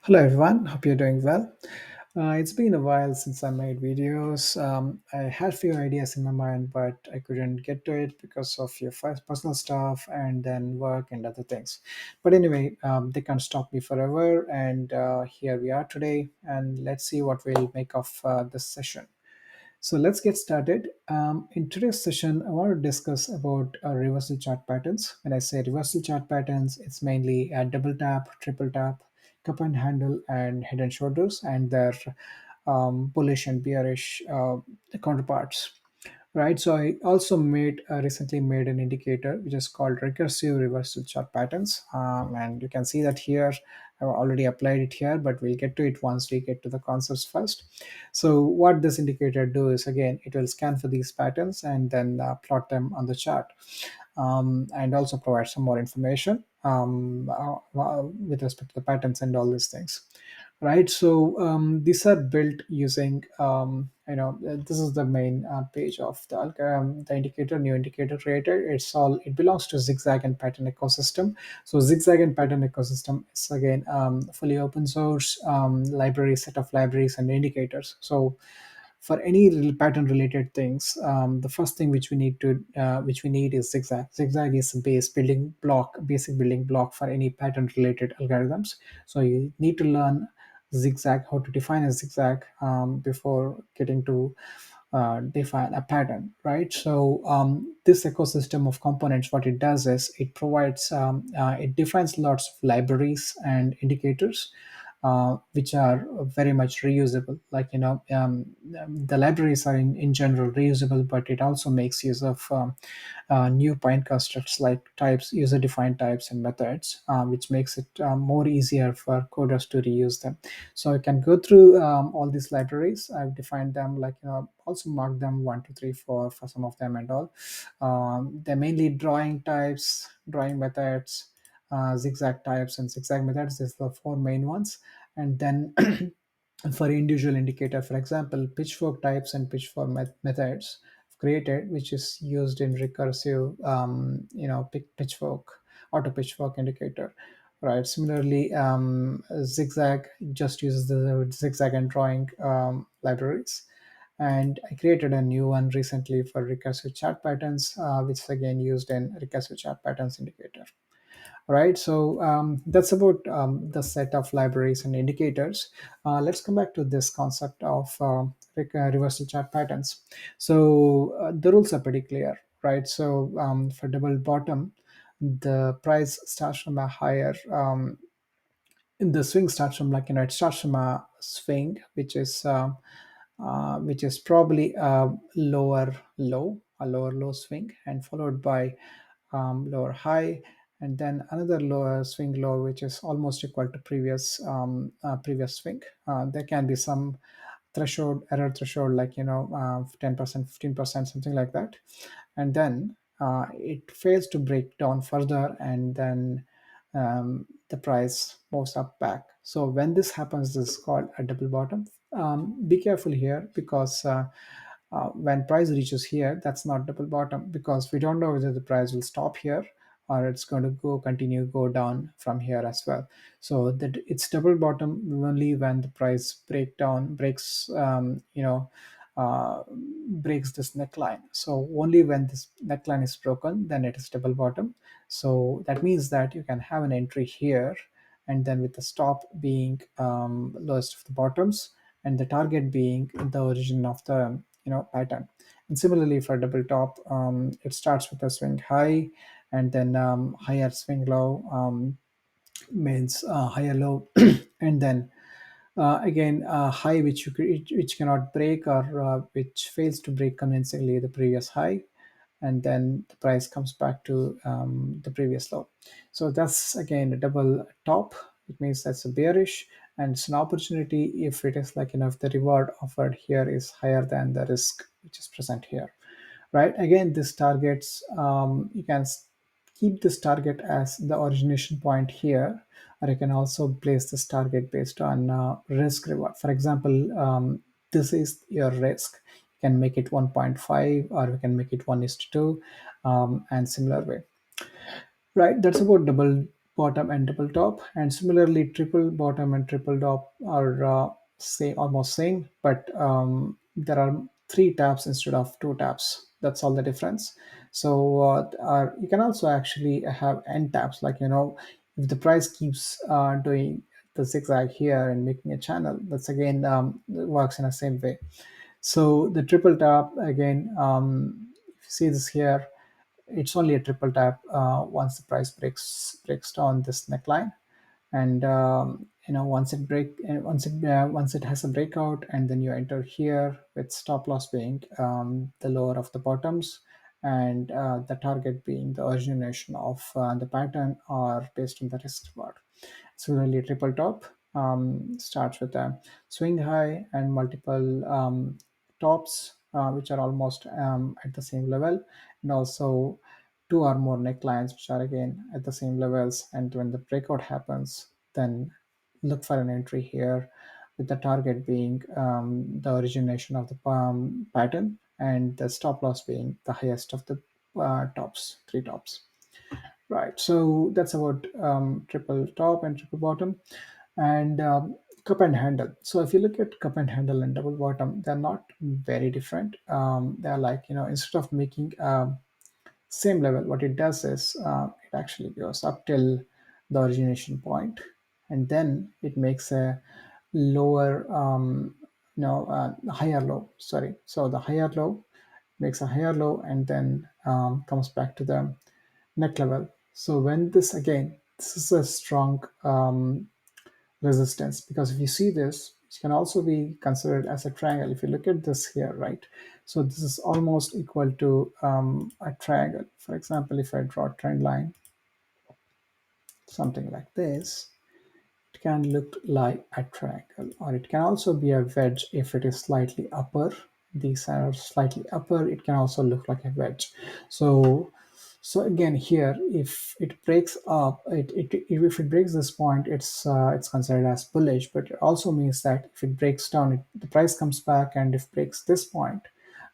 Hello everyone, hope you're doing well. It's been a while since I made videos. I had few ideas in my mind, but I couldn't get to it because of your first personal stuff and then work and other things. But anyway, they can't stop me forever, and here we are today. And let's see what we'll make of this session. So let's get started. In today's session, I want to discuss about reversal chart patterns. When I say reversal chart patterns, it's mainly a double tap, triple tap, cup and handle, and head and shoulders, and their bullish and bearish counterparts. Right. So I also made recently made an indicator which is called recursive reversal chart patterns, and you can see that here. I've already applied it here, but we'll get to it once we get to the concepts first. So what this indicator do is, again, it will scan for these patterns and then plot them on the chart, and also provide some more information with respect to the patterns and all these things. Right. So these are built using this is the main page of the indicator, new indicator created. It belongs to Zigzag and pattern ecosystem. So Zigzag and pattern ecosystem is, again, fully open source library, set of libraries and indicators. So for any pattern related things, the first thing which we need is Zigzag. Zigzag is a basic building block for any pattern related algorithms. So you need to learn Zigzag, how to define a zigzag, before getting to define a pattern, right? So this ecosystem of components, what it does is it defines lots of libraries and indicators, which are very much reusable. Like, the libraries are in general reusable, but it also makes use of new Pine constructs like types, user-defined types and methods, which makes it more easier for coders to reuse them. So I can go through all these libraries. I've defined them, like, also mark them one, two, three, four for some of them and all. They're mainly drawing types, drawing methods, zigzag types, and zigzag methods. These are the four main ones. And then for individual indicator, for example, pitchfork types and pitchfork methods created, which is used in recursive, pitchfork, auto pitchfork indicator. Right. Similarly, Zigzag just uses the zigzag and drawing libraries. And I created a new one recently for recursive chart patterns, which is again used in recursive chart patterns indicator. Right. So that's about the set of libraries and indicators. Let's come back to this concept of reversal chart patterns. So the rules are pretty clear, right? So for double bottom, the price starts from a higher the swing starts from, like, it starts from a swing which is probably a lower low swing, and followed by lower high, and then another lower swing low, which is almost equal to previous swing. There can be some error threshold, like, 10%, 15%, something like that. And then it fails to break down further, and then the price moves up back. So when this happens, this is called a double bottom. Be careful here, because when price reaches here, that's not double bottom, because we don't know whether the price will stop here or it's going to go down from here as well. So that it's double bottom only when the price breaks this neckline. So only when this neckline is broken, then it is double bottom. So that means that you can have an entry here, and then with the stop being lowest of the bottoms, and the target being the origin of the pattern. And similarly for double top, it starts with a swing high, and then higher swing low, means higher low, and then again high which cannot break, or which fails to break convincingly the previous high, and then the price comes back to the previous low. So that's again a double top. It means that's a bearish, and it's an opportunity if it is, like, if the reward offered here is higher than the risk which is present here. Right. Again, this targets, you can keep this target as the origination point here, or you can also place this target based on risk reward. For example, this is your risk. You can make it 1.5, or you can make it 1:2, and similar way. Right. That's about double bottom and double top, and similarly triple bottom and triple top are same, almost same, but there are three tabs instead of two tabs. That's all the difference. So you can also actually have end tabs, like if the price keeps doing the zigzag here and making a channel, that's again works in the same way. So the triple tap again, if you see this here, it's only a triple tap once the price breaks down this neckline, and once it has a breakout, and then you enter here with stop loss being the lower of the bottoms, and the target being the origination of the pattern or based on the risk reward. Similarly, triple top starts with a swing high and multiple tops, which are almost at the same level, and also two or more necklines, which are again at the same levels. And when the breakout happens, then look for an entry here, with the target being the origination of the pattern, and the stop loss being the highest of the tops, three tops. Right. So that's about triple top and triple bottom, and cup and handle. So if you look at cup and handle and double bottom, they're not very different. They're like, instead of making same level, what it does is it actually goes up till the origination point, and then it makes a lower, higher low. Sorry. So the higher low makes a higher low, and then comes back to the neck level. So when this is a strong resistance, because if you see this, it can also be considered as a triangle. If you look at this here, right? So this is almost equal to a triangle. For example, if I draw a trend line, something like this, it can look like a triangle, or it can also be a wedge if it is slightly upper. These are slightly upper, it can also look like a wedge. So again here, if it breaks up, if it breaks this point, it's considered as bullish, but it also means that if it breaks down, the price comes back, and if breaks this point,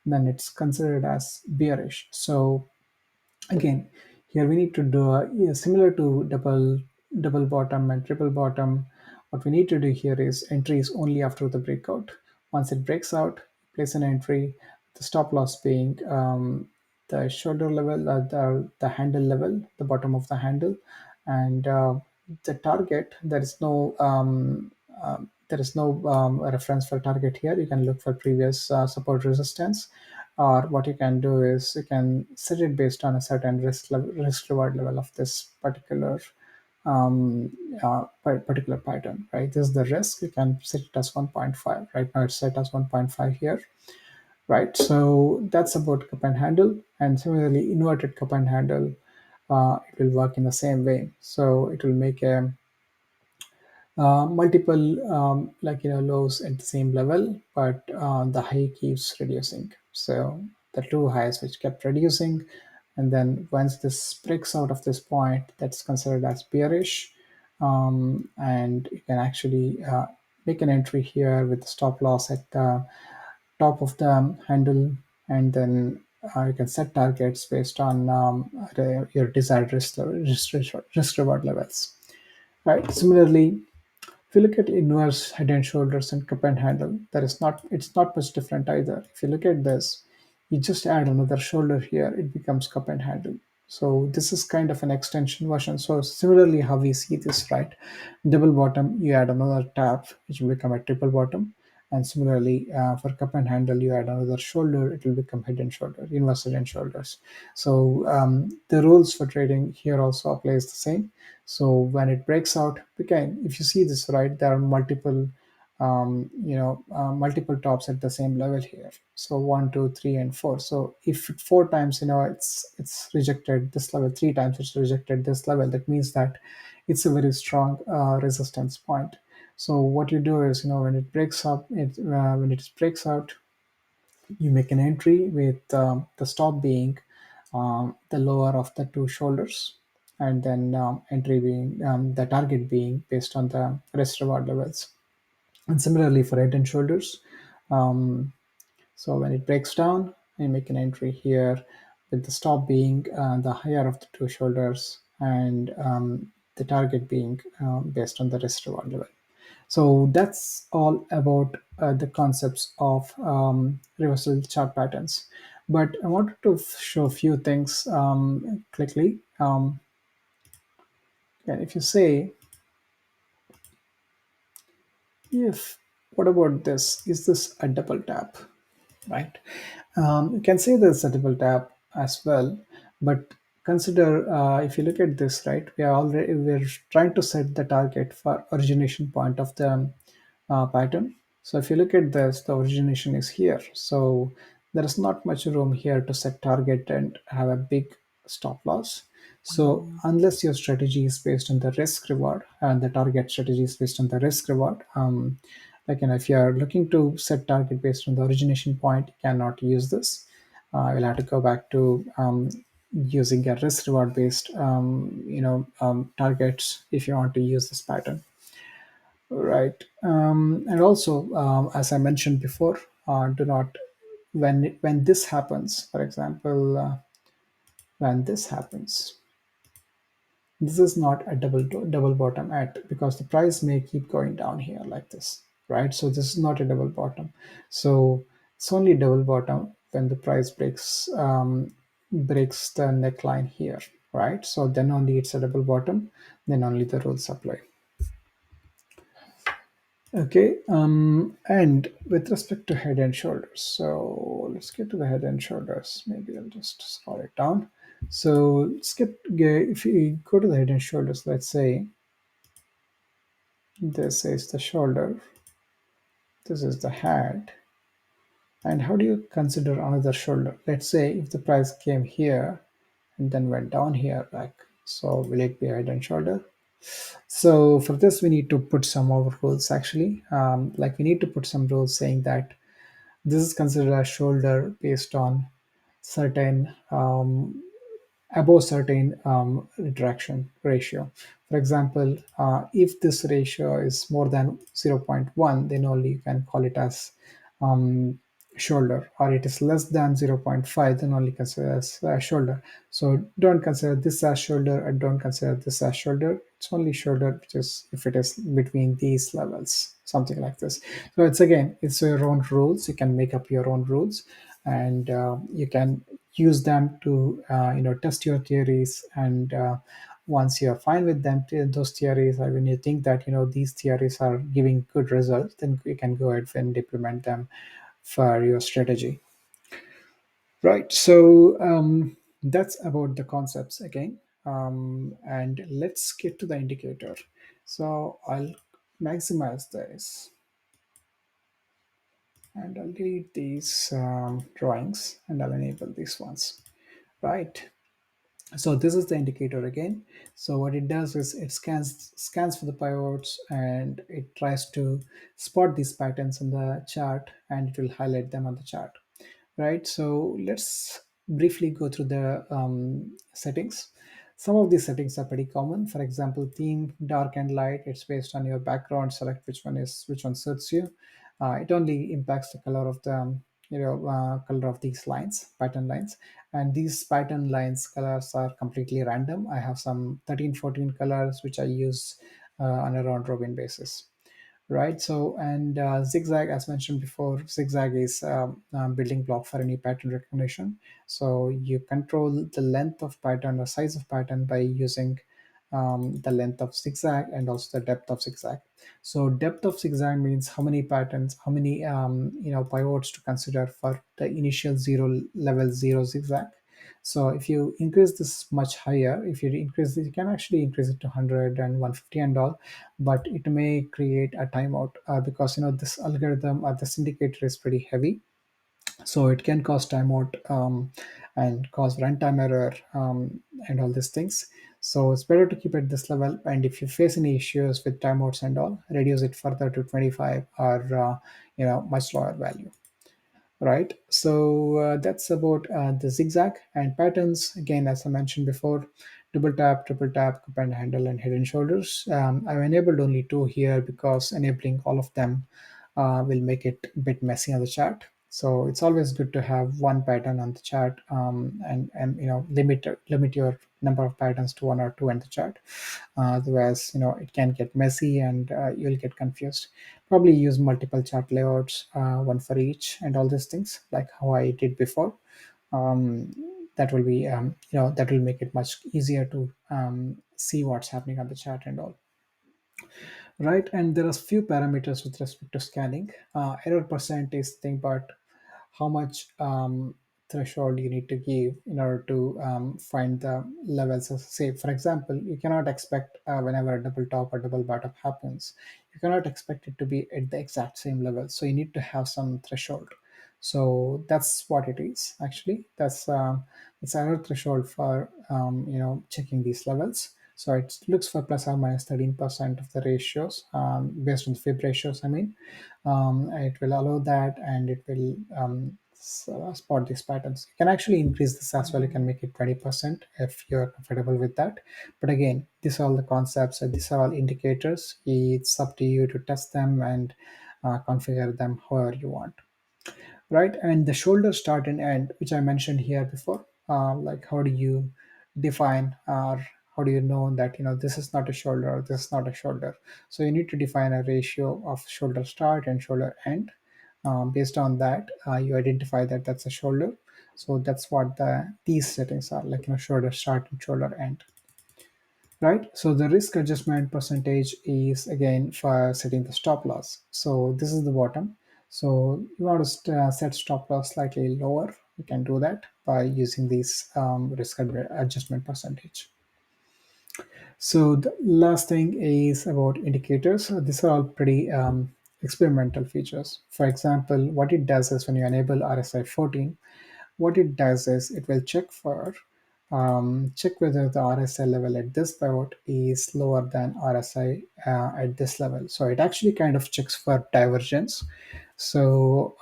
then it's considered as bearish. So again, here we need to do similar to double bottom and triple bottom. What we need to do here is entries only after the breakout. Once it breaks out, place an entry, the stop loss being the shoulder level, the handle level, the bottom of the handle, and the target. There is no reference for target here. You can look for previous support resistance, or what you can do is you can set it based on a certain risk reward level of this particular pattern, right? This is the risk. You can set it as 1.5. Right now it's set as 1.5 here, right? So that's about cup and handle. And similarly, inverted cup and handle, it will work in the same way. So it will make a multiple lows at the same level, but the high keeps reducing. So the two highs which kept reducing, and then once this breaks out of this point, that's considered as bearish, and you can actually make an entry here with the stop loss at the top of the handle, and then you can set targets based on your desired risk reward levels. Right. Similarly, if you look at inverse head and shoulders and cup and handle, it's not much different either. If you look at this, you just add another shoulder here, it becomes cup and handle. So this is kind of an extension version. So similarly, how we see this, right? Double bottom, you add another tab, which will become a triple bottom. And similarly, for cup and handle, you add another shoulder, it will become head and shoulder, inverse head and shoulders. So the rules for trading here also applies the same. So when it breaks out, again, if you see this, right, there are multiple tops at the same level here. So 1, 2, 3, and 4. So if 4 times, it's rejected this level, 3 times it's rejected this level, that means that it's a very strong resistance point. So what you do is, when it breaks up, when it breaks out, you make an entry with the stop being the lower of the two shoulders, and then entry being the target being based on the risk reward levels. And similarly for head and shoulders, um, so when it breaks down, I make an entry here with the stop being the higher of the two shoulders, and the target being based on the risk reward level. So that's all about the concepts of reversal chart patterns. But I wanted to show a few things quickly. And if you say, if what about this? Is this a double tap? Right? You can say there's a double tap as well, but consider if you look at this, right? We're trying to set the target for origination point of the pattern. So if you look at this, the origination is here. So there is not much room here to set target and have a big stop loss. So unless your strategy is based on the risk reward and the target strategy is based on the risk reward, if you are looking to set target based on the origination point, you cannot use this. You'll have to go back to using a risk reward based targets if you want to use this pattern. Right. And also, as I mentioned before, do not when this happens. For example, when this happens, this is not a double bottom at, because the price may keep going down here like this, right? So this is not a double bottom. So it's only double bottom when the price breaks the neckline here, right? So then only it's a double bottom. Then only the rules apply. Okay, and with respect to head and shoulders, so let's get to the head and shoulders. Maybe I'll just scroll it down. So if you go to the head and shoulders, let's say this is the shoulder, this is the head, and how do you consider another shoulder? Let's say if the price came here and then went down here, like so, will it be head and shoulder? So for this, we need to put some more rules actually. Like we need to put some rules saying that this is considered a shoulder based on certain above certain retraction ratio. For example, if this ratio is more than zero point 0.1, then only you can call it as um, shoulder, or it is less than zero point 0.5, then only consider as shoulder. So don't consider this as shoulder and don't consider this as shoulder. It's only shoulder, which is if it is between these levels, something like this. So it's your own rules. You can make up your own rules, and you can use them to test your theories. And once you're fine with them, those theories, or when you think that these theories are giving good results, then you can go ahead and implement them for your strategy. Right. So that's about the concepts again. And let's get to the indicator. So I'll maximize this and I'll delete these drawings and I'll enable these ones. Right. So this is the indicator again. So what it does is it scans for the pivots and it tries to spot these patterns in the chart, and it will highlight them on the chart. Right. So let's briefly go through the settings. Some of these settings are pretty common. For example, theme, dark and light. It's based on your background. Select which one suits you. It only impacts the color of the color of these lines, pattern lines. And these pattern lines colors are completely random. I have some 13, 14 colors which I use on a round robin basis. Right. So, and Zigzag, as mentioned before, Zigzag is building block for any pattern recognition. So you control the length of pattern or size of pattern by using the length of zigzag and also the depth of zigzag. So depth of zigzag means how many patterns, how many pivots to consider for the initial level zero zigzag. So if you increase this much higher, if you increase this, you can actually increase it to 100 and 150 and all, but it may create a timeout because this algorithm or this indicator is pretty heavy, so it can cause timeout and cause runtime error and all these things. So it's better to keep it this level, and if you face any issues with timeouts and all, reduce it further to 25 or much lower value. Right. So that's about the zigzag and patterns. Again, as I mentioned before, double tap, triple tap, cup and handle, and head and shoulders. I've enabled only two here because enabling all of them will make it a bit messy on the chart. So it's always good to have one pattern on the chart, and limit your number of patterns to one or two in the chart. Otherwise, it can get messy, and you'll get confused. Probably use multiple chart layouts, one for each, and all these things like how I did before. That will be that will make it much easier to see what's happening on the chart and all. Right, and there are few parameters with respect to scanning. Error percent is thing, but how much threshold you need to give in order to find the levels. So say, for example, you cannot expect whenever a double top or double bottom happens, you cannot expect it to be at the exact same level. So you need to have some threshold. So that's what it is actually. That's error threshold for checking these levels. So it looks for plus or minus 13% of the ratios, based on the fib ratios. I mean, it will allow that, and it will spot these patterns. You can actually increase this as well. You can make it 20% if you're comfortable with that. But again, these are all the concepts, and these are all indicators. It's up to you to test them and configure them however you want. Right, and the shoulder start and end, which I mentioned here before, like how do you define, or how do you know that this is not a shoulder or this is not a shoulder. So you need to define a ratio of shoulder start and shoulder end. Based on that, you identify that that's a shoulder. So that's what these settings are, like shoulder start and shoulder end. Right, so the risk adjustment percentage is again for setting the stop loss. So this is the bottom. So you want to set stop loss slightly lower, you can do that by using this adjustment percentage. So the last thing is about indicators. So these are all pretty experimental features. For example, what it does is when you enable RSI 14, what it does is it will check whether the RSI level at this pivot is lower than RSI at this level. So it actually kind of checks for divergence. So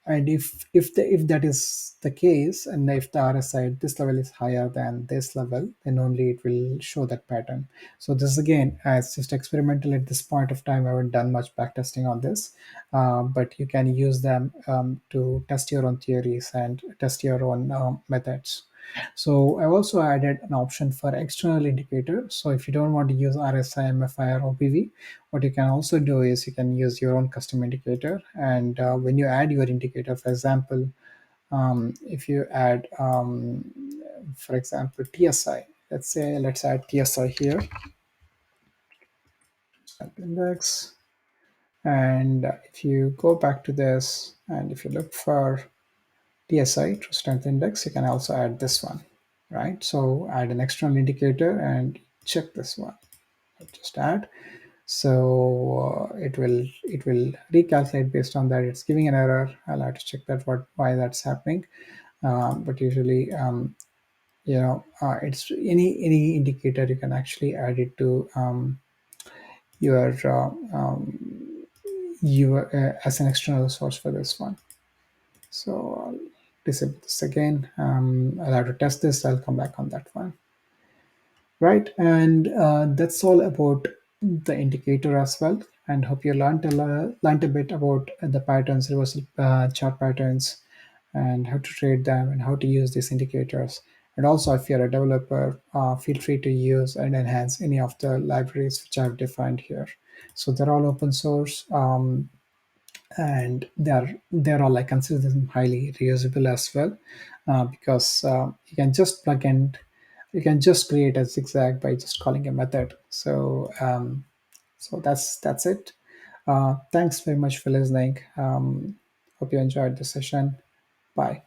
and if that is the case, and if the RSI at this level is higher than this level, then only it will show that pattern. So this again, as just experimental at this point of time, I haven't done much backtesting on this, but you can use them to test your own theories and test your own methods. So I've also added an option for external indicator. So if you don't want to use RSI, MFI, or OPV, what you can also do is you can use your own custom indicator. And when you add your indicator, for example, if you add, for example, TSI, let's add TSI here, index. And if you go back to this, and if you look for TSI, True Strength Index, you can also add this one, right? So add an external indicator and check this one. Just add. So it will recalculate based on that. It's giving an error. I'll have to check that why that's happening. But usually, it's any indicator you can actually add it to your as an external source for this one. So I'll disable this again. I'll have to test this. I'll come back on that one. Right, and that's all about the indicator as well. And hope you learned a bit about the patterns, reversal chart patterns, and how to trade them and how to use these indicators. And also, if you're a developer, feel free to use and enhance any of the libraries which I've defined here. So they're all open source. And they're all, like, consider them highly reusable as well, because you can just create a zigzag by just calling a method. So that's it. Thanks very much for listening. Hope you enjoyed the session. Bye.